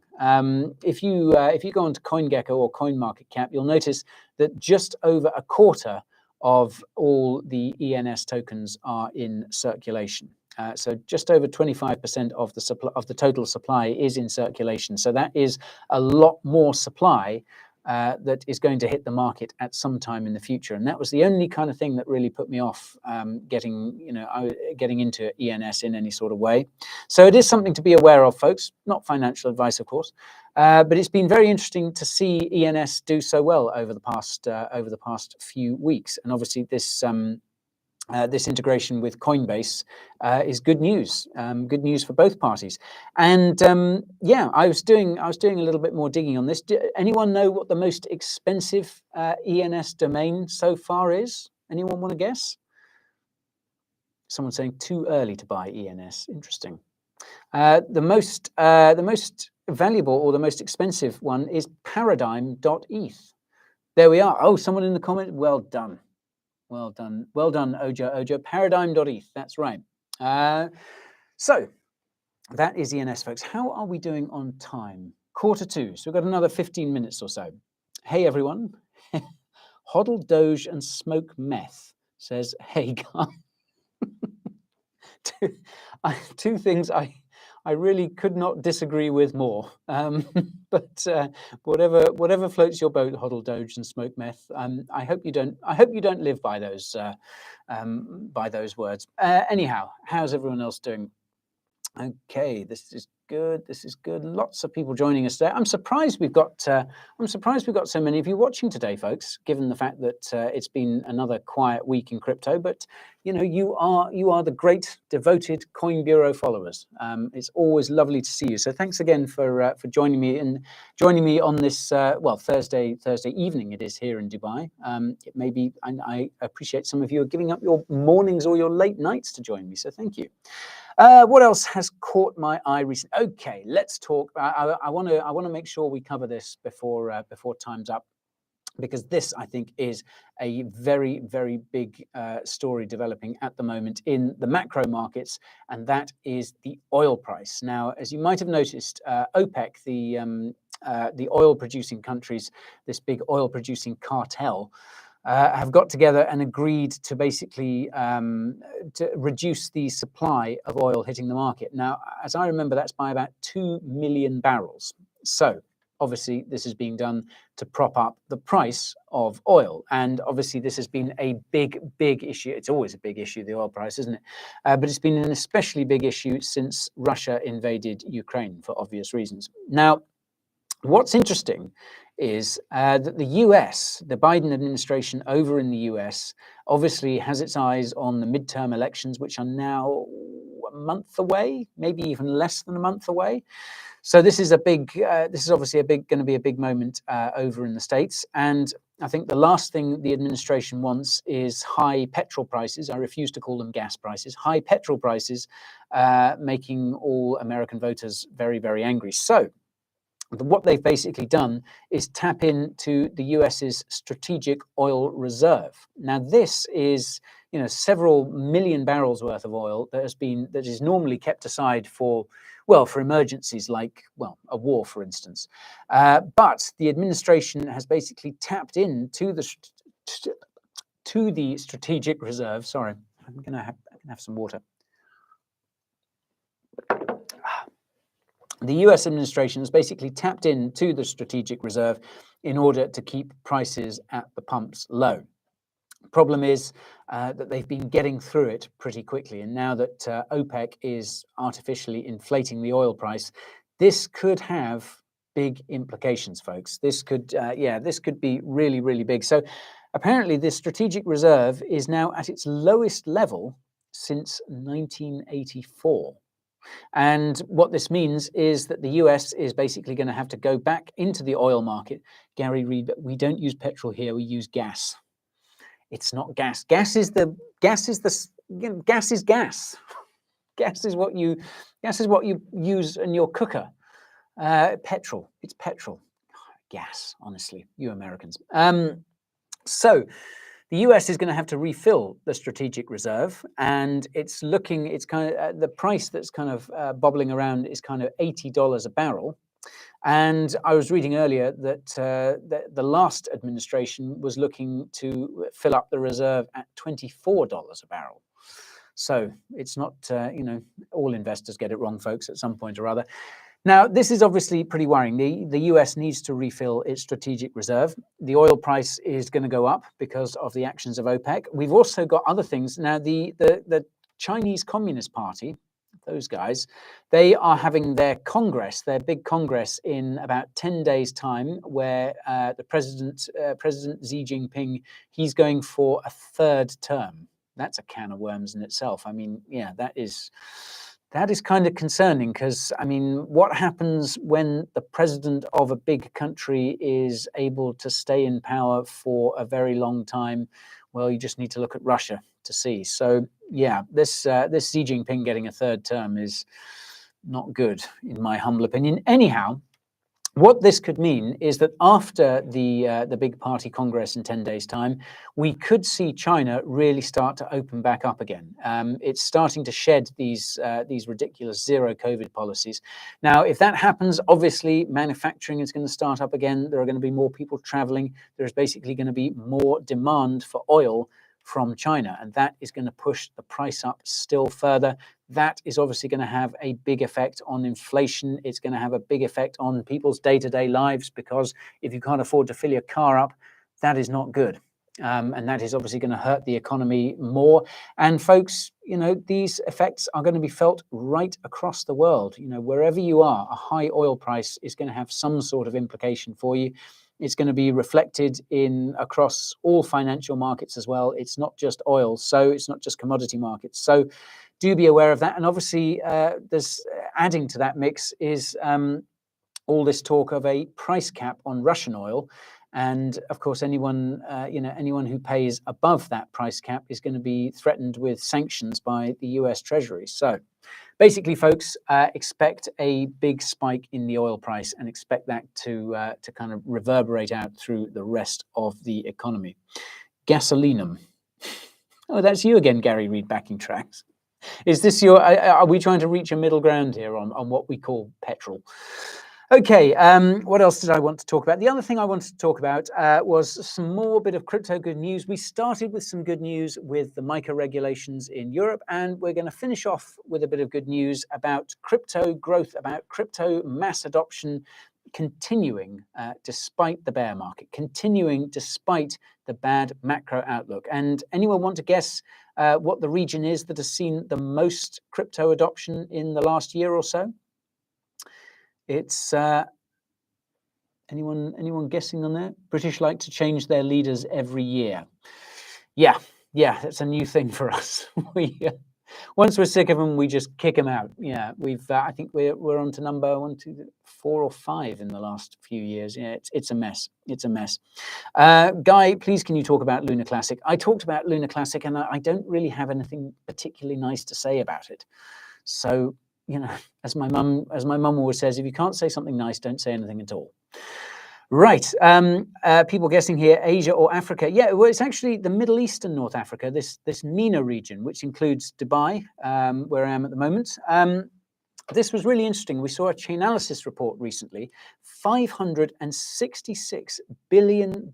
If you go onto CoinGecko or CoinMarketCap, you'll notice that just over a quarter of all the ENS tokens are in circulation. So just over 25% of the total supply is in circulation. So that is a lot more supply that is going to hit the market at some time in the future. And that was the only kind of thing that really put me off getting into ENS in any sort of way. So it is something to be aware of, folks. Not financial advice, of course, but it's been very interesting to see ENS do so well over the past few weeks. And obviously this integration with Coinbase is good news. Good news for both parties. And yeah, I was doing a little bit more digging on this. Anyone know what the most expensive ENS domain so far is? Anyone want to guess? Someone saying too early to buy ENS. Interesting. The most valuable or the most expensive one is paradigm.eth. There we are. Oh, someone in the comment. Well done. Well done, Ojo. Paradigm.eth, that's right. So that is ENS, folks. How are we doing on time? 2:45, so we've got another 15 minutes or so. Hey, everyone. Hodl Doge and Smoke Meth says, hey, guys. Two things I really could not disagree with more. But whatever floats your boat, Hodl Doge and Smoke Meth. I hope you don't live by those words. Anyhow, how's everyone else doing? Okay, this is good. This is good. Lots of people joining us today. I'm surprised we've got so many of you watching today, folks. Given the fact that it's been another quiet week in crypto, but you know you are the great devoted Coin Bureau followers. It's always lovely to see you. So thanks again for joining me on this Thursday evening. It is here in Dubai. It may be, and I appreciate some of you are giving up your mornings or your late nights to join me. So thank you. What else has caught my eye recently? Okay, let's talk. I want to make sure we cover this before time's up, because this, I think, is a very, very big story developing at the moment in the macro markets, and that is the oil price. Now, as you might have noticed, OPEC, the oil-producing countries, this big oil-producing cartel, have got together and agreed to basically to reduce the supply of oil hitting the market. Now, as I remember, that's by about 2 million barrels. So obviously this is being done to prop up the price of oil. And obviously this has been a big, big issue. It's always a big issue, the oil price, isn't it? But it's been an especially big issue since Russia invaded Ukraine for obvious reasons. Now, what's interesting is that the US, the Biden administration over in the US, obviously has its eyes on the midterm elections, which are now a month away, maybe even less than a month away. So this is obviously going to be a big moment over in the States. And I think the last thing the administration wants is high petrol prices. I refuse to call them gas prices. High petrol prices making all American voters very, very angry. So what they've basically done is tap into the US's strategic oil reserve. Now, this is, several million barrels worth of oil that is normally kept aside for emergencies like, a war, for instance. But the administration has basically tapped into the strategic reserve. Sorry, I'm gonna have some water. The US administration has basically tapped into the strategic reserve in order to keep prices at the pumps low. Problem is that they've been getting through it pretty quickly. And now that OPEC is artificially inflating the oil price, this could have big implications, folks. This could be really, really big. So apparently the strategic reserve is now at its lowest level since 1984. And what this means is that the US is basically going to have to go back into the oil market. Gary Reed, we don't use petrol here, we use gas. It's not gas. Gas is gas. Gas is what you use in your cooker. Petrol. It's petrol. Gas, honestly, you Americans. So the US is going to have to refill the strategic reserve, and it's kind of the price that's kind of bobbling around is kind of $80 a barrel. And I was reading earlier that the last administration was looking to fill up the reserve at $24 a barrel. So it's not, all investors get it wrong, folks, at some point or other. Now, this is obviously pretty worrying. The US needs to refill its strategic reserve. The oil price is going to go up because of the actions of OPEC. We've also got other things. Now, the Chinese Communist Party, those guys, they are having their Congress, their big Congress in about 10 days' time, where the President Xi Jinping, he's going for a third term. That's a can of worms in itself. I mean, yeah, that is kind of concerning, because, I mean, what happens when the president of a big country is able to stay in power for a very long time? Well, you just need to look at Russia to see. So, yeah, this Xi Jinping getting a third term is not good, in my humble opinion. Anyhow, what this could mean is that after the big party Congress in 10 days' time, we could see China really start to open back up again. It's starting to shed these ridiculous zero COVID policies. Now, if that happens, obviously manufacturing is going to start up again. There are going to be more people traveling. There's basically going to be more demand for oil from China, and that is going to push the price up still further. That is obviously going to have a big effect on inflation. It's going to have a big effect on people's day-to-day lives, because if you can't afford to fill your car up, that is not good. And that is obviously going to hurt the economy more. And folks, you know, these effects are going to be felt right across the world. You know, wherever you are, a high oil price is going to have some sort of implication for you. It's going to be reflected across all financial markets as well. It's not just oil, so it's not just commodity markets. So do be aware of that. And obviously, there's adding to that mix is all this talk of a price cap on Russian oil. And of course, anyone who pays above that price cap is going to be threatened with sanctions by the US Treasury. So basically, folks, expect a big spike in the oil price, and expect that to kind of reverberate out through the rest of the economy. Gasolinum. Oh, that's you again, Gary Reed, backing tracks. Is this are we trying to reach a middle ground here on what we call petrol? Okay, what else did I want to talk about? The other thing I wanted to talk about was some more bit of crypto good news. We started with some good news with the MiCA regulations in Europe, and we're going to finish off with a bit of good news about crypto growth, about crypto mass adoption continuing despite the bear market, continuing despite the bad macro outlook. And anyone want to guess what the region is that has seen the most crypto adoption in the last year or so? It's anyone guessing on that? British like to change their leaders every year. Yeah, that's a new thing for us. Once we're sick of them, we just kick them out. Yeah, we've I think we're on to number 1, 2, 4 or 5 in the last few years. Yeah, it's a mess. It's a mess. Guy, please can you talk about Lunar Classic? I talked about Lunar Classic, and I don't really have anything particularly nice to say about it. So, you know, as my mum always says, if you can't say something nice, don't say anything at all. Right. People guessing here, Asia or Africa? Yeah, well, it's actually the Middle East and North Africa, this MENA region, which includes Dubai, where I am at the moment. This was really interesting. We saw a Chainalysis report recently. $566 billion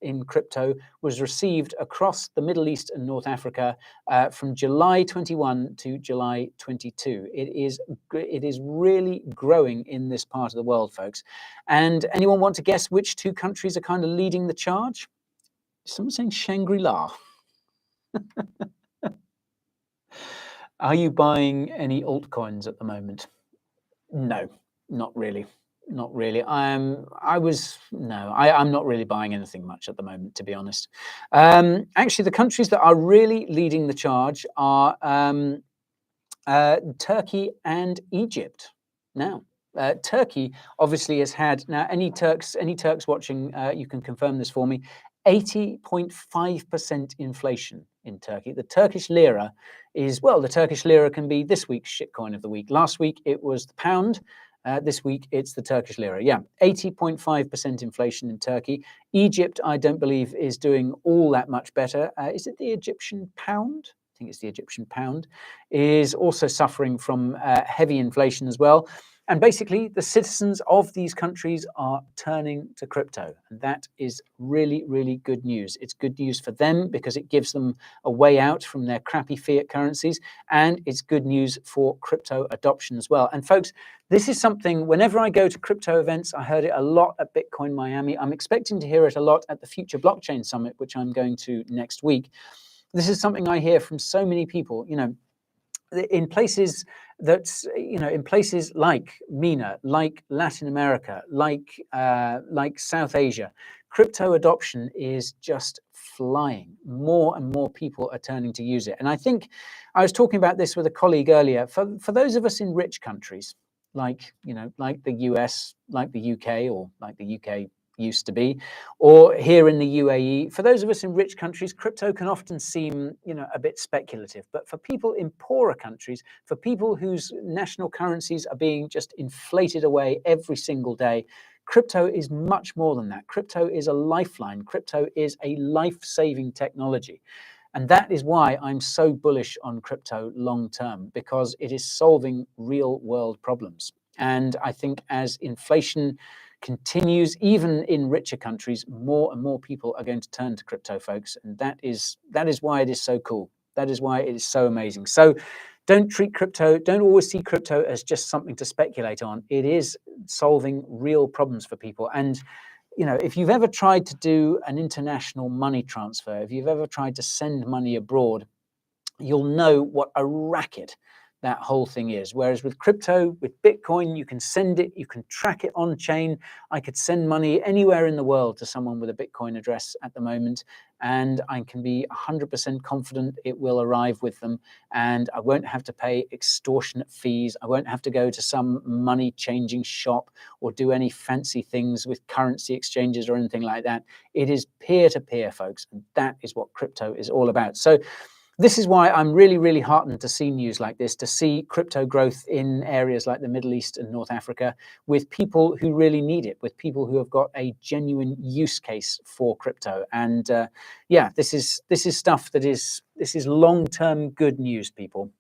in crypto was received across the Middle East and North Africa from July 21 to July 22. It is really growing in this part of the world, folks. And anyone want to guess which 2 countries are kind of leading the charge? Someone saying Shangri-La. Are you buying any altcoins at the moment? No, not really. Not really. I'm not really buying anything much at the moment, to be honest. Actually, the countries that are really leading the charge are Turkey and Egypt. Now, Turkey obviously has had, now any Turks watching, you can confirm this for me, 80.5% inflation in Turkey. The Turkish lira the Turkish lira can be this week's shitcoin of the week. Last week it was the pound. This week it's the Turkish lira. Yeah, 80.5% inflation in Turkey. Egypt, I don't believe, is doing all that much better. Is it the Egyptian pound? I think it's the Egyptian pound, is also suffering from heavy inflation as well. And basically, the citizens of these countries are turning to crypto. And that is really, really good news. It's good news for them because it gives them a way out from their crappy fiat currencies. And it's good news for crypto adoption as well. And folks, this is something, whenever I go to crypto events, I heard it a lot at Bitcoin Miami. I'm expecting to hear it a lot at the Future Blockchain Summit, which I'm going to next week. This is something I hear from so many people, in places in places like MENA, like Latin America, like South Asia, crypto adoption is just flying. More and more people are turning to use it. And I think I was talking about this with a colleague earlier. For those of us in rich countries, like the US, like the UK, or like the UK used to be, or here in the UAE, for those of us in rich countries, crypto can often seem, a bit speculative. But for people in poorer countries, for people whose national currencies are being just inflated away every single day, crypto is much more than that. Crypto is a lifeline. Crypto is a life-saving technology. And that is why I'm so bullish on crypto long term, because it is solving real world problems. And I think as inflation continues, even in richer countries, more and more people are going to turn to crypto, folks. And that is why it is so cool. That is why it is so amazing. So don't always see crypto as just something to speculate on. It is solving real problems for people. And if you've ever tried to do an international money transfer, if you've ever tried to send money abroad, you'll know what a racket that whole thing is. Whereas with crypto, with Bitcoin, you can send it, you can track it on chain. I could send money anywhere in the world to someone with a Bitcoin address at the moment, and I can be 100% confident it will arrive with them, and I won't have to pay extortionate fees. I won't have to go to some money changing shop or do any fancy things with currency exchanges or anything like that. It is peer-to-peer, folks, and that is what crypto is all about. So this is why I'm really, really heartened to see news like this, to see crypto growth in areas like the Middle East and North Africa with people who really need it, with people who have got a genuine use case for crypto. And this is stuff this is long-term good news, people.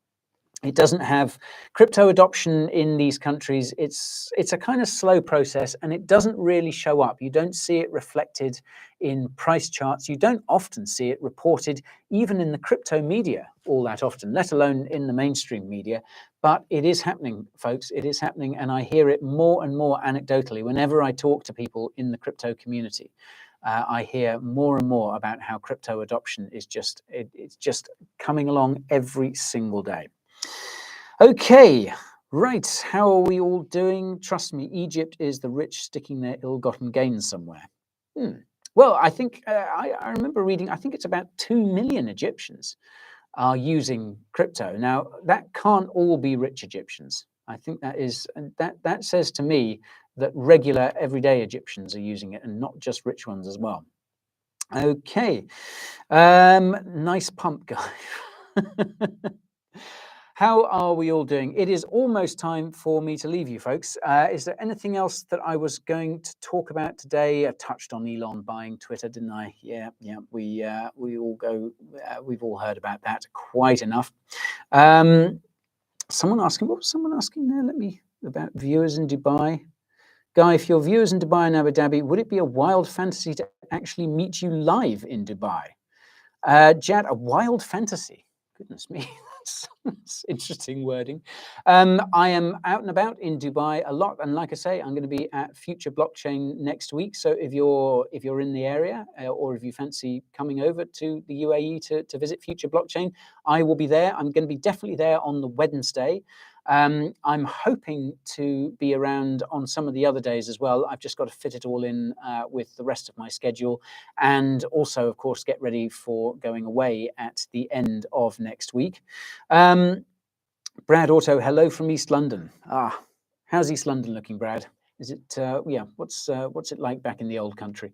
It doesn't have crypto adoption in these countries. It's a kind of slow process, and it doesn't really show up. You don't see it reflected in price charts. You don't often see it reported even in the crypto media all that often, let alone in the mainstream media. But it is happening, folks. It is happening, and I hear it more and more anecdotally whenever I talk to people in the crypto community. I hear more and more about how crypto adoption is it's just coming along every single day. Okay, right. How are we all doing? Trust me, Egypt is the rich sticking their ill-gotten gains somewhere. Well, I think I remember reading, I think it's about 2 million Egyptians are using crypto. Now, that can't all be rich Egyptians. I think that says to me that regular, everyday Egyptians are using it and not just rich ones as well. Okay, nice pump, guy. How are we all doing? It is almost time for me to leave you, folks. Is there anything else that I was going to talk about today? I touched on Elon buying Twitter, didn't I? Yeah. We all go. We've all heard about that quite enough. Someone asking. What was someone asking there? About viewers in Dubai. Guy, if your viewers in Dubai and Abu Dhabi, would it be a wild fantasy to actually meet you live in Dubai? Jad, a wild fantasy. Goodness me, that's interesting wording. I am out and about in Dubai a lot, and like I say, I'm going to be at Future Blockchain next week. So if you're in the area, or if you fancy coming over to the UAE to visit Future Blockchain, I will be there. I'm going to be definitely there on the Wednesday. I'm hoping to be around on some of the other days as well. I've just got to fit it all in with the rest of my schedule, and also, of course, get ready for going away at the end of next week. Brad Auto, hello from East London. How's East London looking, Brad? Is it what's it like back in the old country?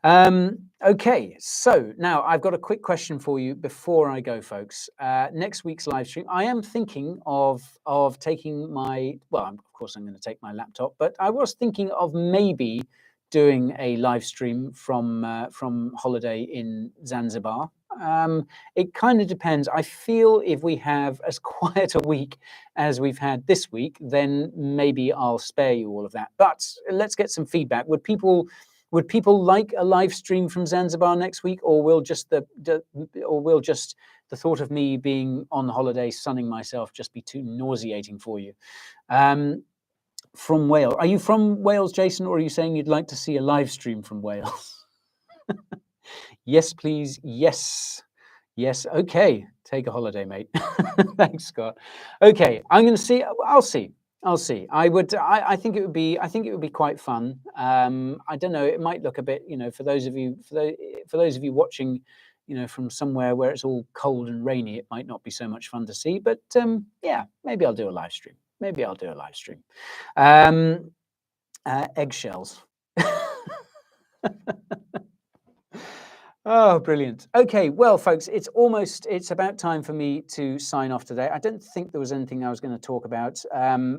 Okay, so now I've got a quick question for you before I go, folks. Next week's live stream, I am thinking of taking my, well, of course I'm going to take my laptop, but I was thinking of maybe doing a live stream from holiday in Zanzibar. It kind of depends. I feel if we have as quiet a week as we've had this week, then maybe I'll spare you all of that. But let's get some feedback. Would people like a live stream from Zanzibar next week, or will just the thought of me being on holiday sunning myself just be too nauseating for you? From Wales. Are you from Wales, Jason, or are you saying you'd like to see a live stream from Wales? Yes, please. Yes. Yes. Okay. Take a holiday, mate. Thanks, Scott. Okay. I'm going to see. I'll see. I think it would be quite fun. I don't know. It might look a bit, for those of you watching, from somewhere where it's all cold and rainy, it might not be so much fun to see. But yeah, maybe I'll do a live stream. Eggshells. Oh, brilliant. Okay, well, folks, it's about time for me to sign off today. I don't think there was anything I was going to talk about,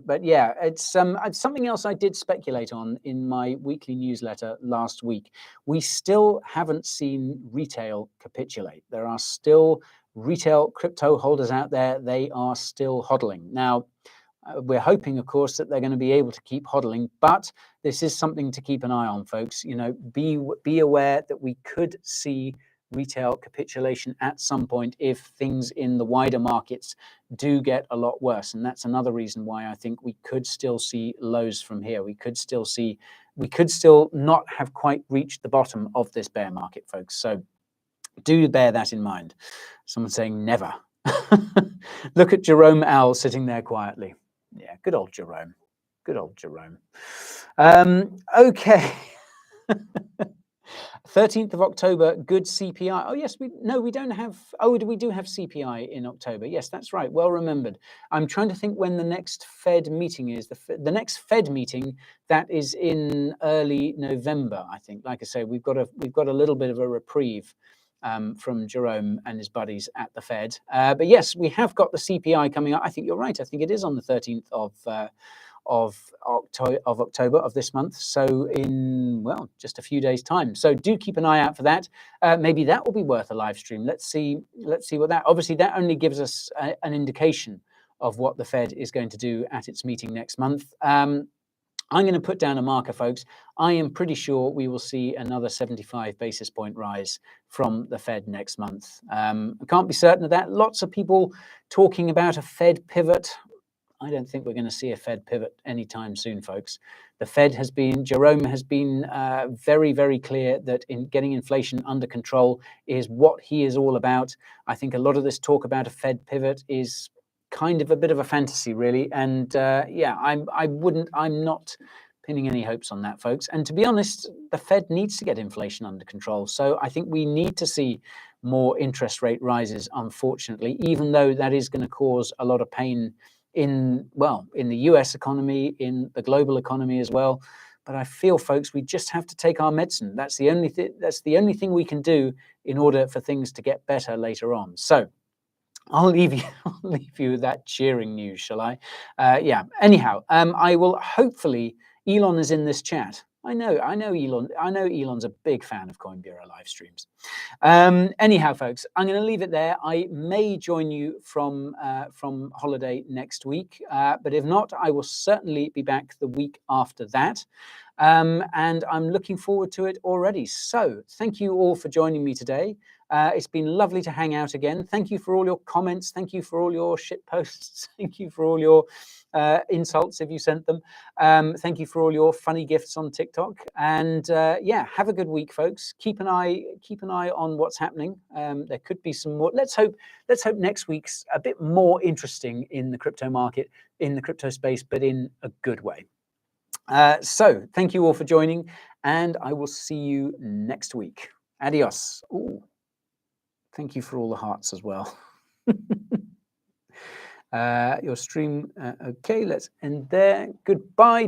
but yeah, it's something else I did speculate on in my weekly newsletter last week. We still haven't seen retail capitulate. There are still retail crypto holders out there. They are still hodling. Now, we're hoping, of course, that they're going to be able to keep hodling, but this is something to keep an eye on, folks. Be aware that we could see retail capitulation at some point if things in the wider markets do get a lot worse. And that's another reason why I think we could still see lows from here. We could still not have quite reached the bottom of this bear market, folks. So do bear that in mind. Someone's saying never. Look at Jerome Owl sitting there quietly. Yeah, good old Jerome. Okay. 13th of October, good CPI. Oh, yes, we don't have. Oh, we do have CPI in October. Yes, that's right. Well remembered. I'm trying to think when the next Fed meeting is. The next Fed meeting, that is in early November, I think. Like I say, we've got a little bit of a reprieve from Jerome and his buddies at the Fed. But yes, we have got the CPI coming up. I think you're right. I think it is on the 13th of October of this month. So in, just a few days' time. So do keep an eye out for that. Maybe that will be worth a live stream. Let's see what that. Obviously, that only gives us an indication of what the Fed is going to do at its meeting next month. I'm going to put down a marker, folks. I am pretty sure we will see another 75 basis point rise from the Fed next month. I can't be certain of that. Lots of people talking about a Fed pivot. I don't think we're going to see a Fed pivot anytime soon, folks. Jerome has been very, very clear that in getting inflation under control is what he is all about. I think a lot of this talk about a Fed pivot is kind of a bit of a fantasy, really. And yeah, I'm not pinning any hopes on that, folks. And to be honest, the Fed needs to get inflation under control. So I think we need to see more interest rate rises, unfortunately, even though that is going to cause a lot of pain in the US economy, in the global economy as well. But I feel, folks, we just have to take our medicine. That's the only thing we can do in order for things to get better later on. So I'll leave you with that cheering news, shall I? Yeah. Anyhow, I will hopefully. Elon is in this chat. I know Elon. I know Elon's a big fan of Coin Bureau live streams. Anyhow, folks, I'm going to leave it there. I may join you from holiday next week, but if not, I will certainly be back the week after that. And I'm looking forward to it already. So thank you all for joining me today. It's been lovely to hang out again. Thank you for all your comments. Thank you for all your shit posts. Thank you for all your insults if you sent them. Thank you for all your funny gifts on TikTok. And yeah, have a good week, folks. Keep an eye on what's happening. There could be some more. Let's hope next week's a bit more interesting in the crypto market, in the crypto space, but in a good way. So thank you all for joining, and I will see you next week. Adios. Ooh. Thank you for all the hearts as well. Your stream. Okay, let's end there. Goodbye.